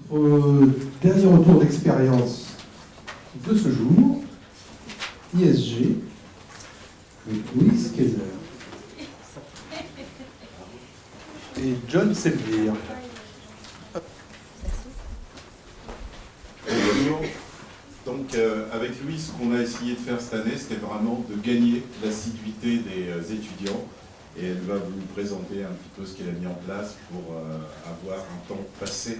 Dernier retour d'expérience de ce jour, ISG, avec Louise Kayser et John Selvier. Bonjour. Donc avec Louis, ce qu'on a essayé de faire cette année, c'était vraiment de gagner l'assiduité des étudiants. Et elle va vous présenter un petit peu ce qu'elle a mis en place pour avoir un temps passé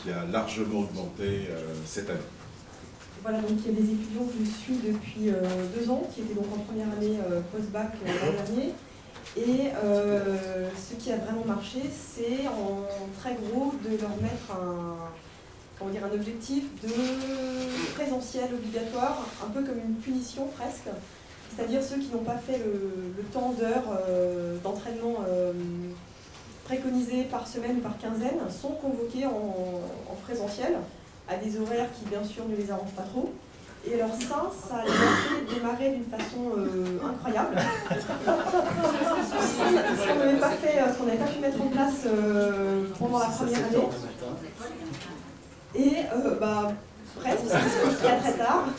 qui a largement augmenté cette année. Voilà, donc il y a des étudiants que je suis depuis 2 ans, qui étaient donc en première année post-bac l'an dernier. Et ce qui a vraiment marché, c'est en très gros de leur mettre un objectif de présentiel obligatoire, un peu comme une punition presque. C'est-à-dire ceux qui n'ont pas fait le temps d'heures d'entraînement préconisé par semaine ou par quinzaine sont convoqués en présentiel à des horaires qui bien sûr ne les arrangent pas trop. Et alors ça les a fait démarrer d'une façon incroyable. Ce qu'on n'avait pas pu mettre en place pendant la première année. Et presque, parce que je suis très tard.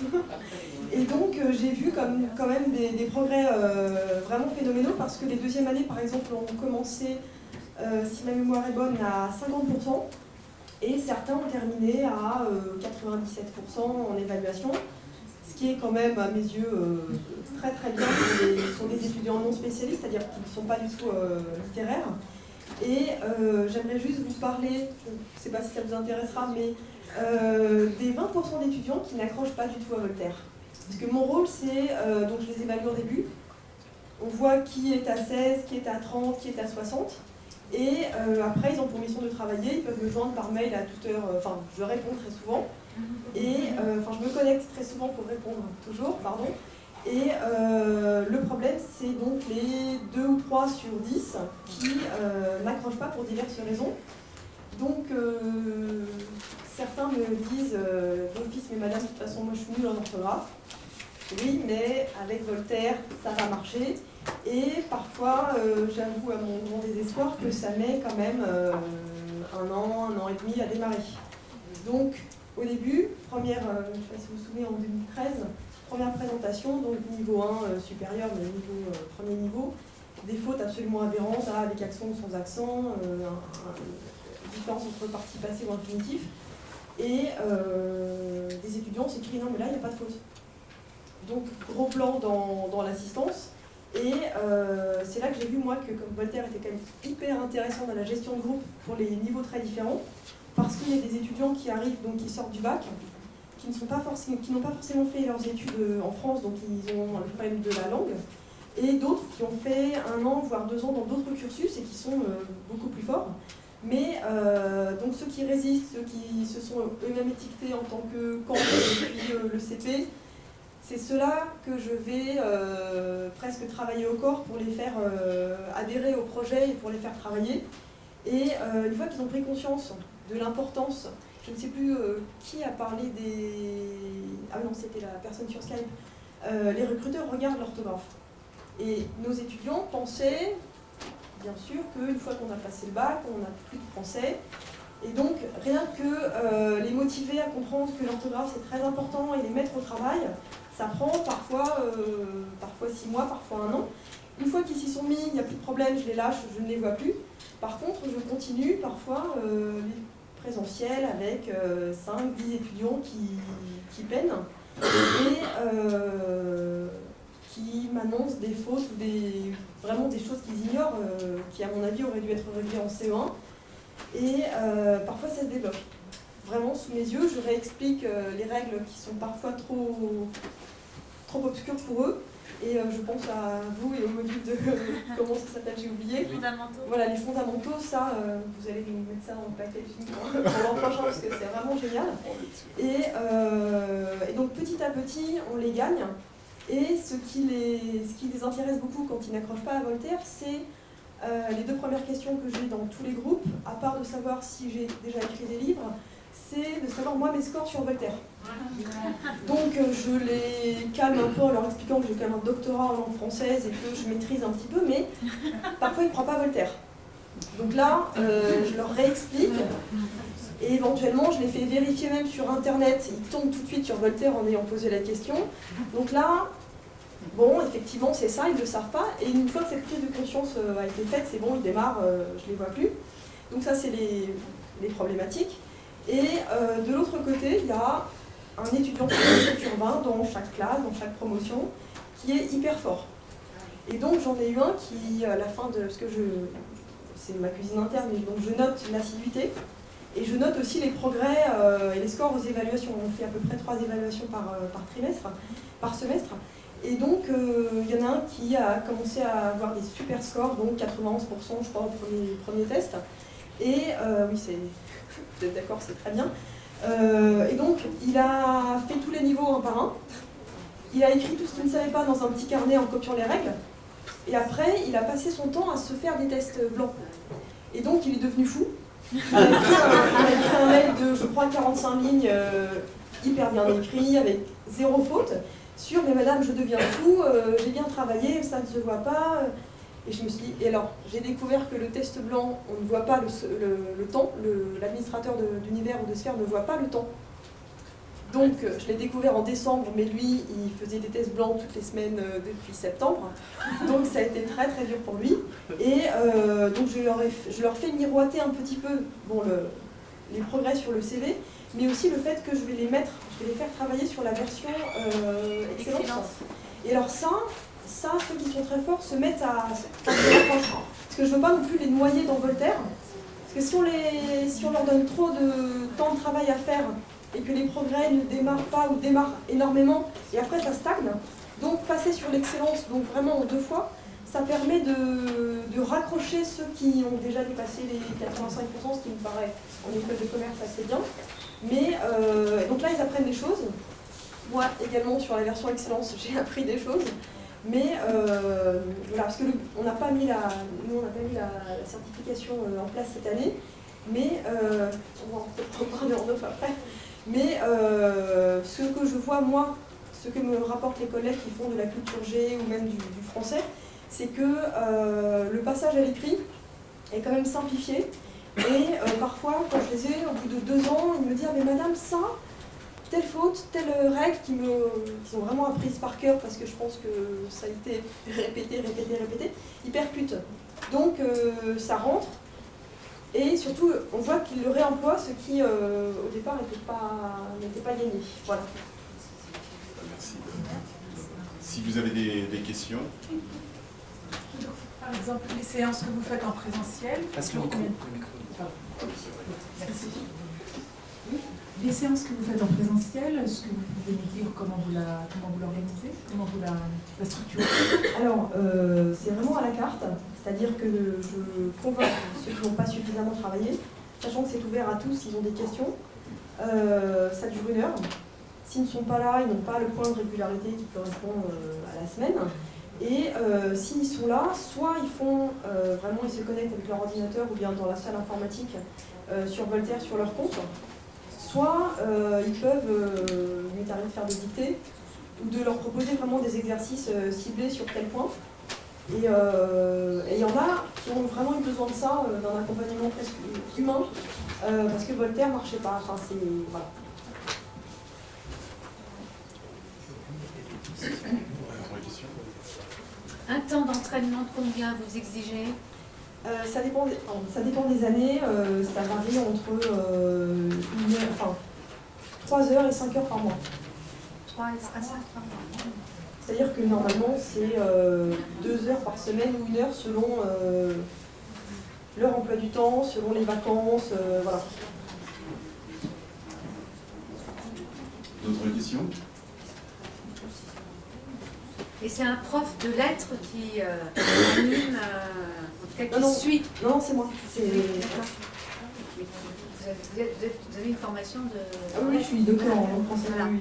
Et donc j'ai vu quand même des progrès vraiment phénoménaux, parce que les deuxièmes années par exemple ont commencé, si ma mémoire est bonne, à 50%, et certains ont terminé à 97% en évaluation, ce qui est quand même à mes yeux très très bien. Ce sont des étudiants non spécialistes, c'est-à-dire qu'ils ne sont pas du tout littéraires. Et j'aimerais juste vous parler, je ne sais pas si ça vous intéressera, mais des 20% d'étudiants qui n'accrochent pas du tout à Voltaire. Parce que mon rôle, c'est, donc je les évalue au début, on voit qui est à 16, qui est à 30, qui est à 60, et après ils ont pour mission de travailler, ils peuvent me joindre par mail à toute heure, enfin je réponds très souvent, et je me connecte très souvent pour répondre toujours, pardon. Et le problème, c'est donc les 2 ou 3 sur 10 qui n'accrochent pas pour diverses raisons. Donc certains me disent d'office, mais madame, de toute façon, moi je suis nulle en orthographe. Oui, mais avec Voltaire, ça va marcher. Et parfois, j'avoue à mon grand désespoir que ça met quand même 1 an et demi à démarrer. Donc, au début, je ne sais pas si vous vous souvenez, en 2013, première présentation, donc niveau 1 supérieur, mais premier niveau, des fautes absolument aberrantes, avec accent ou sans accent, différence entre partie passée ou infinitif, et des étudiants s'écrivent non mais là il n'y a pas de faute. Donc gros plan dans l'assistance, et c'est là que j'ai vu moi que comme Voltaire était quand même hyper intéressant dans la gestion de groupe pour les niveaux très différents, parce qu'il y a des étudiants qui arrivent, donc qui sortent du bac, qui n'ont pas forcément fait leurs études en France, donc ils ont le problème de la langue, et d'autres qui ont fait 1 an, voire 2 ans dans d'autres cursus et qui sont beaucoup plus forts. Mais donc ceux qui résistent, ceux qui se sont eux-mêmes étiquetés en tant que camp depuis le CP, c'est ceux-là que je vais presque travailler au corps pour les faire adhérer au projet et pour les faire travailler. Et une fois qu'ils ont pris conscience de l'importance, je ne sais plus qui a parlé des... Ah non, c'était la personne sur Skype. Les recruteurs regardent l'orthographe. Et nos étudiants pensaient, bien sûr, qu'une fois qu'on a passé le bac, on n'a plus de français. Et donc, rien que les motiver à comprendre que l'orthographe c'est très important et les mettre au travail, ça prend parfois 6 mois, parfois 1 an. Une fois qu'ils s'y sont mis, il n'y a plus de problème, je les lâche, je ne les vois plus. Par contre, je continue parfois les présentiels avec 5-10 étudiants qui peinent et qui m'annoncent des fautes ou vraiment des choses qu'ils ignorent, qui à mon avis auraient dû être réglées en CE1. Et parfois ça se débloque. Vraiment sous mes yeux, je réexplique les règles qui sont parfois trop obscures pour eux. Et je pense à vous et au module de... comment ça s'appelle, j'ai oublié. Les fondamentaux. Voilà, les fondamentaux, ça, vous allez nous mettre ça dans le packaging pour l'an prochain parce que c'est vraiment génial. Et donc petit à petit, on les gagne. Et ce qui les intéresse beaucoup quand ils n'accrochent pas à Voltaire, c'est les 2 premières questions que j'ai dans tous les groupes, à part de savoir si j'ai déjà écrit des livres, c'est de savoir moi mes scores sur Voltaire. Donc je les calme un peu en leur expliquant que j'ai quand même un doctorat en langue française et que je maîtrise un petit peu, mais parfois ils ne croient pas à Voltaire. Donc là, je leur réexplique Et éventuellement, je les fais vérifier même sur Internet. Ils tombent tout de suite sur Voltaire en ayant posé la question. Donc là, bon, effectivement, c'est ça, ils ne le savent pas. Et une fois que cette prise de conscience a été faite, c'est bon, ils démarrent, je ne les vois plus. Donc ça, c'est les problématiques. Et de l'autre côté, il y a un étudiant sur 20 dans chaque classe, dans chaque promotion, qui est hyper fort. Et donc j'en ai eu un qui, à la fin de... Parce que c'est ma cuisine interne, donc je note l'assiduité. Et je note aussi les progrès et les scores aux évaluations. On fait à peu près 3 évaluations par semestre. Et donc, il y en a un qui a commencé à avoir des super scores, donc 91% je crois au premier test. Et oui, vous êtes d'accord, c'est très bien. Et donc, il a fait tous les niveaux un par un. Il a écrit tout ce qu'il ne savait pas dans un petit carnet en copiant les règles. Et après, il a passé son temps à se faire des tests blancs. Et donc, il est devenu fou. Il a écrit un mail de, je crois, 45 lignes, hyper bien écrit, avec 0 faute, sur « Mais madame, je deviens fou, j'ai bien travaillé, ça ne se voit pas. » Et je me suis dit, et alors, j'ai découvert que le test blanc, on ne voit pas le temps, l'administrateur d'univers ou de sphère ne voit pas le temps. Donc, je l'ai découvert en décembre, mais lui, il faisait des tests blancs toutes les semaines depuis septembre. Donc, ça a été très très dur pour lui. Et donc, je leur fais miroiter un petit peu bon, les progrès sur le CV, mais aussi le fait que je vais les faire travailler sur la version excellence. Et alors ça, ceux qui sont très forts se mettent à parce que je ne veux pas non plus les noyer dans Voltaire. Parce que si on leur donne trop de temps de travail à faire, et que les progrès ne démarrent pas ou démarrent énormément, et après ça stagne. Donc passer sur l'excellence, donc vraiment en 2 fois, ça permet de raccrocher ceux qui ont déjà dépassé les 85%, ce qui me paraît en école de commerce assez bien. Mais donc là ils apprennent des choses. Moi également sur la version excellence, j'ai appris des choses. Mais voilà, parce que nous on n'a pas mis la certification en place cette année, mais on va en parler en off après. Mais ce que je vois, moi, ce que me rapportent les collègues qui font de la culture G ou même du français, c'est que le passage à l'écrit est quand même simplifié. Et parfois, quand je les ai, au bout de 2 ans, ils me disent « Ah mais madame, ça, telle faute, telle règle qui sont vraiment apprises par cœur parce que je pense que ça a été répété, ils percutent. Donc ça rentre. Et surtout, on voit qu'ils le réemploient, ce qui, au départ, n'était pas gagné. Voilà. Merci. Si vous avez des questions. Par exemple, les séances que vous faites en présentiel. Passe le micro. Merci. Les séances que vous faites en présentiel, est-ce que vous pouvez nous dire comment vous l'organisez, comment vous la structurez? Alors, c'est vraiment à la carte, c'est-à-dire que je convoque ceux qui n'ont pas suffisamment travaillé, sachant que c'est ouvert à tous, ils ont des questions. Ça dure 1 heure. S'ils ne sont pas là, ils n'ont pas le point de régularité qui correspond à la semaine. Et s'ils sont là, soit ils font vraiment, ils se connectent avec leur ordinateur ou bien dans la salle informatique sur Voltaire sur leur compte. Soit ils peuvent, il m'est arrivé de faire des dictées ou de leur proposer vraiment des exercices ciblés sur tel point. Et il y en a qui ont vraiment eu besoin de ça, d'un accompagnement presque humain, parce que Voltaire ne marchait pas. Enfin, c'est, voilà. Un temps d'entraînement de combien vous exigez? Ça dépend des années, ça varie entre 3 heures et 5 heures par mois. 3 à 5 par mois. C'est-à-dire que normalement c'est 2 heures par semaine ou 1 heure selon leur emploi du temps, selon les vacances, voilà. D'autres questions? Et c'est un prof de lettres qui anime, en tout cas qui suit. Non, c'est moi. Vous avez une formation de... Ah oui, je suis docteur en français. Voilà. Oui.